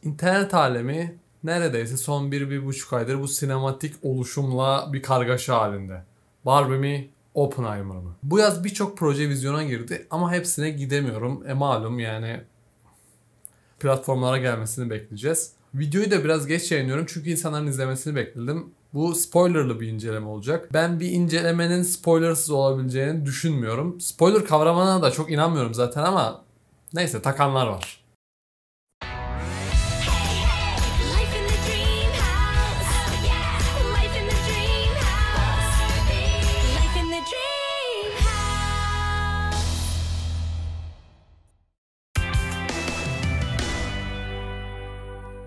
İnternet alemi neredeyse son 1-1,5 aydır bu sinematik oluşumla bir kargaşa halinde. Barbie mi, Oppenheimer mı? Bu yaz birçok proje vizyona girdi ama hepsine gidemiyorum. Malum yani platformlara gelmesini bekleyeceğiz. Videoyu da biraz geç yayınlıyorum çünkü insanların izlemesini bekledim. Bu spoilerlı bir inceleme olacak. Ben bir incelemenin spoilersız olabileceğini düşünmüyorum. Spoiler kavramına da çok inanmıyorum zaten ama neyse, takanlar var.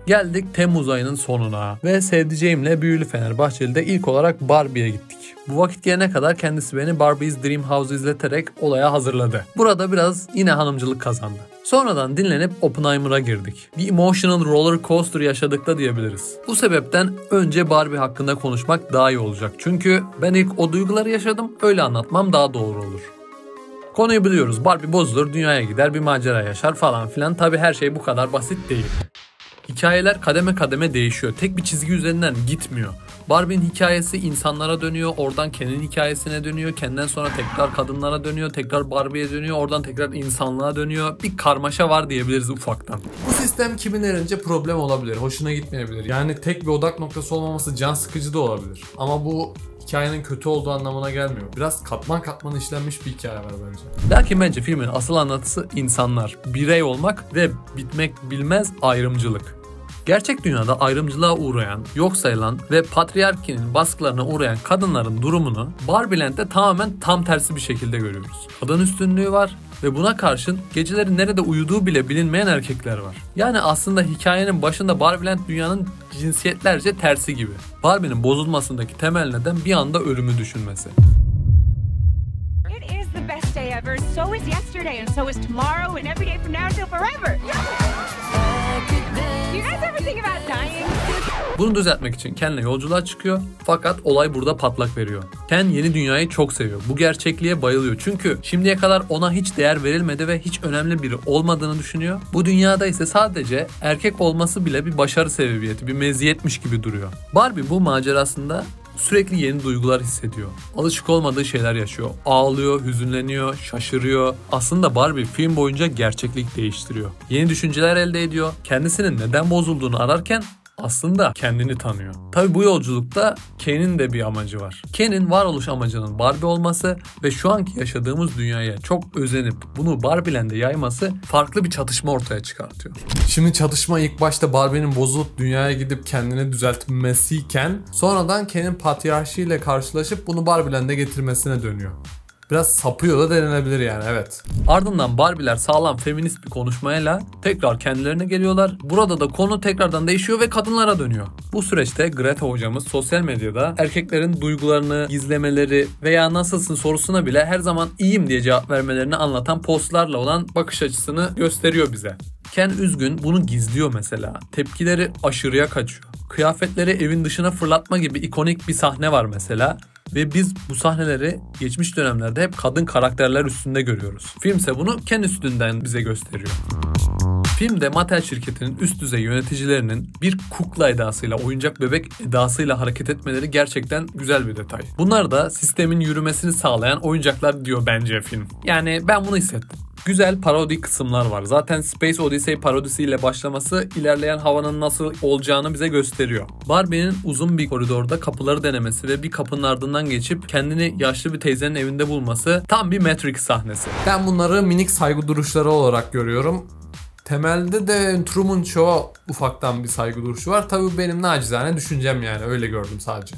Geldik Temmuz ayının sonuna ve sevdiceğimle Büyülü Fenerbahçeli'de ilk olarak Barbie'ye gittik. Bu vakit gelene kadar kendisi beni Barbie's Dream House izleterek olaya hazırladı. Burada biraz yine hanımcılık kazandı. Sonradan dinlenip Oppenheimer'a girdik. Bir emotional roller coaster yaşadık da diyebiliriz. Bu sebepten önce Barbie hakkında konuşmak daha iyi olacak. Çünkü ben ilk o duyguları yaşadım, öyle anlatmam daha doğru olur. Konuyu biliyoruz. Barbie bozulur, dünyaya gider, bir macera yaşar falan filan. Tabi her şey bu kadar basit değil. Hikayeler kademe kademe değişiyor. Tek bir çizgi üzerinden gitmiyor. Barbie'nin hikayesi insanlara dönüyor, oradan Ken'in hikayesine dönüyor, Ken'den sonra tekrar kadınlara dönüyor, tekrar Barbie'ye dönüyor, oradan tekrar insanlığa dönüyor. Bir karmaşa var diyebiliriz ufaktan. Bu sistem kiminlerince problem olabilir, hoşuna gitmeyebilir. Yani tek bir odak noktası olmaması can sıkıcı da olabilir. Ama bu hikayenin kötü olduğu anlamına gelmiyor. Biraz katman katman işlenmiş bir hikaye var bence. Lakin bence filmin asıl anlatısı insanlar, birey olmak ve bitmek bilmez ayrımcılık. Gerçek dünyada ayrımcılığa uğrayan, yok sayılan ve patriarkinin baskılarına uğrayan kadınların durumunu Barbieland'de tamamen tam tersi bir şekilde görüyoruz. Kadın üstünlüğü var ve buna karşın geceleri nerede uyuduğu bile bilinmeyen erkekler var. Yani aslında hikayenin başında Barbieland dünyanın cinsiyetlerce tersi gibi. Barbie'nin bozulmasındaki temel neden bir anda ölümü düşünmesi. It is the best day ever. So is yesterday and so is tomorrow and every day from now until forever. Do you guys ever think about dying? Bunu düzeltmek için Ken'le yolculuğa çıkıyor fakat olay burada patlak veriyor. Ken yeni dünyayı çok seviyor. Bu gerçekliğe bayılıyor. Çünkü şimdiye kadar ona hiç değer verilmedi ve hiç önemli biri olmadığını düşünüyor. Bu dünyada ise sadece erkek olması bile bir başarı sebebiyeti, bir meziyetmiş gibi duruyor. Barbie bu macerasında sürekli yeni duygular hissediyor. Alışık olmadığı şeyler yaşıyor. Ağlıyor, hüzünleniyor, şaşırıyor. Aslında Barbie film boyunca gerçeklik değiştiriyor. Yeni düşünceler elde ediyor. Kendisinin neden bozulduğunu ararken aslında kendini tanıyor. Tabii bu yolculukta Ken'in de bir amacı var. Ken'in varoluş amacının Barbie olması ve şu anki yaşadığımız dünyaya çok özenip bunu Barbieland'e yayması farklı bir çatışma ortaya çıkartıyor. Şimdi çatışma ilk başta Barbie'nin bozulup dünyaya gidip kendini düzeltmesiyken sonradan Ken'in patriarşiyle karşılaşıp bunu Barbieland'e getirmesine dönüyor. Biraz sapıyor da denilebilir yani, evet. Ardından Barbie'ler sağlam feminist bir konuşmayla tekrar kendilerine geliyorlar. Burada da konu tekrardan değişiyor ve kadınlara dönüyor. Bu süreçte Greta hocamız sosyal medyada erkeklerin duygularını gizlemeleri veya nasılsın sorusuna bile her zaman iyiyim diye cevap vermelerini anlatan postlarla olan bakış açısını gösteriyor bize. Ken üzgün, bunu gizliyor mesela. Tepkileri aşırıya kaçıyor. Kıyafetleri evin dışına fırlatma gibi ikonik bir sahne var mesela. Ve biz bu sahneleri geçmiş dönemlerde hep kadın karakterler üstünde görüyoruz. Filmse bunu Ken üstünden bize gösteriyor. Filmde Mattel şirketinin üst düzey yöneticilerinin bir kukla edasıyla, oyuncak bebek edasıyla hareket etmeleri gerçekten güzel bir detay. Bunlar da sistemin yürümesini sağlayan oyuncaklar diyor bence film. Yani ben bunu hissettim. Güzel parodi kısımlar var. Zaten Space Odyssey parodisiyle başlaması ilerleyen havanın nasıl olacağını bize gösteriyor. Barbie'nin uzun bir koridorda kapıları denemesi ve bir kapının ardından geçip kendini yaşlı bir teyzenin evinde bulması tam bir Matrix sahnesi. Ben bunları minik saygı duruşları olarak görüyorum. Temelde de Truman Show'a ufaktan bir saygı duruşu var. Tabii benim nacizane düşüncem, yani öyle gördüm sadece.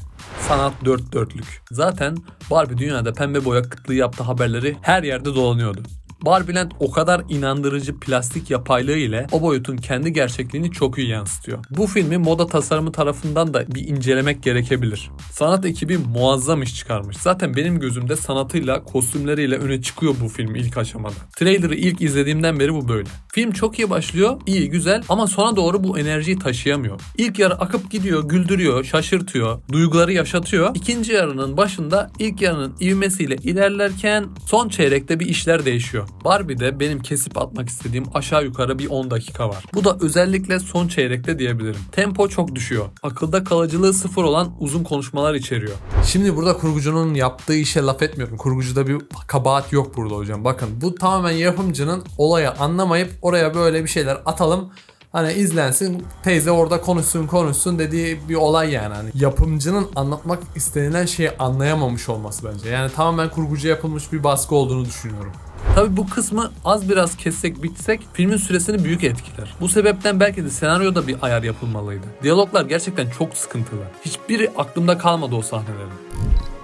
Sanat dört dörtlük. Zaten Barbie dünyada pembe boya kıtlığı yaptığı haberleri her yerde dolanıyordu. Barbieland o kadar inandırıcı plastik yapaylığı ile o boyutun kendi gerçekliğini çok iyi yansıtıyor. Bu filmi moda tasarımı tarafından da bir incelemek gerekebilir. Sanat ekibi muazzam iş çıkarmış. Zaten benim gözümde sanatıyla, kostümleriyle öne çıkıyor bu film ilk aşamada. Trailer'ı ilk izlediğimden beri bu böyle. Film çok iyi başlıyor, iyi, güzel ama sona doğru bu enerjiyi taşıyamıyor. İlk yarı akıp gidiyor, güldürüyor, şaşırtıyor, duyguları yaşatıyor. İkinci yarının başında ilk yarının ivmesiyle ilerlerken son çeyrekte bir işler değişiyor. Barbie'de benim kesip atmak istediğim aşağı yukarı bir 10 dakika var. Bu da özellikle son çeyrekte diyebilirim. Tempo çok düşüyor. Akılda kalıcılığı sıfır olan uzun konuşmalar içeriyor. Şimdi burada kurgucunun yaptığı işe laf etmiyorum. Kurgucuda bir kabahat yok burada hocam. Bakın bu tamamen yapımcının olayı anlamayıp oraya böyle bir şeyler atalım. Hani izlensin, teyze orada konuşsun dediği bir olay yani. Hani yapımcının anlatmak istenilen şeyi anlayamamış olması bence. Yani tamamen kurgucu yapılmış bir baskı olduğunu düşünüyorum. Tabi bu kısmı az biraz kessek bitsek filmin süresini büyük etkiler. Bu sebepten belki de senaryoda bir ayar yapılmalıydı. Diyaloglar gerçekten çok sıkıntılı. Hiçbiri aklımda kalmadı o sahnelerin.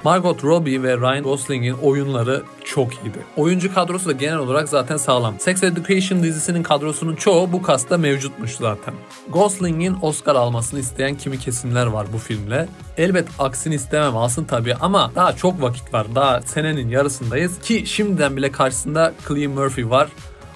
Margot Robbie ve Ryan Gosling'in oyunları çok iyiydi. Oyuncu kadrosu da genel olarak zaten sağlam. Sex Education dizisinin kadrosunun çoğu bu kasta mevcutmuş zaten. Gosling'in Oscar almasını isteyen kimi kesimler var bu filmle. Elbet aksini istemem, alsın tabii ama daha çok vakit var. Daha senenin yarısındayız ki şimdiden bile karşısında Cillian Murphy var.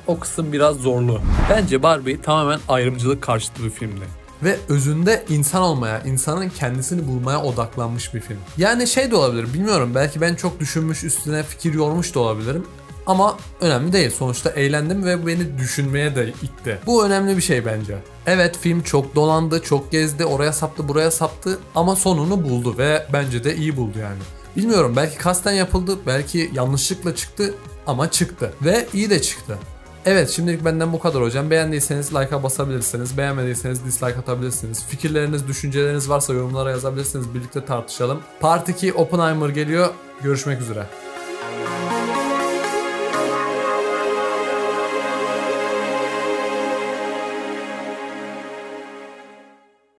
O kısım biraz zorlu. Bence Barbie tamamen ayrımcılık karşıtı bir filmdi. Ve özünde insan olmaya, insanın kendisini bulmaya odaklanmış bir film. Yani şey de olabilir, bilmiyorum, belki ben çok düşünmüş, üstüne fikir yormuş da olabilirim. Ama önemli değil. Sonuçta eğlendim ve beni düşünmeye de itti. Bu önemli bir şey bence. Evet, film çok dolandı, çok gezdi, oraya saptı, buraya saptı ama sonunu buldu ve bence de iyi buldu yani. Bilmiyorum, belki kasten yapıldı, belki yanlışlıkla çıktı ama çıktı ve iyi de çıktı. Evet, şimdilik benden bu kadar hocam. Beğendiyseniz like'a basabilirsiniz. Beğenmediyseniz dislike atabilirsiniz. Fikirleriniz, düşünceleriniz varsa yorumlara yazabilirsiniz. Birlikte tartışalım. Part 2 Oppenheimer geliyor. Görüşmek üzere.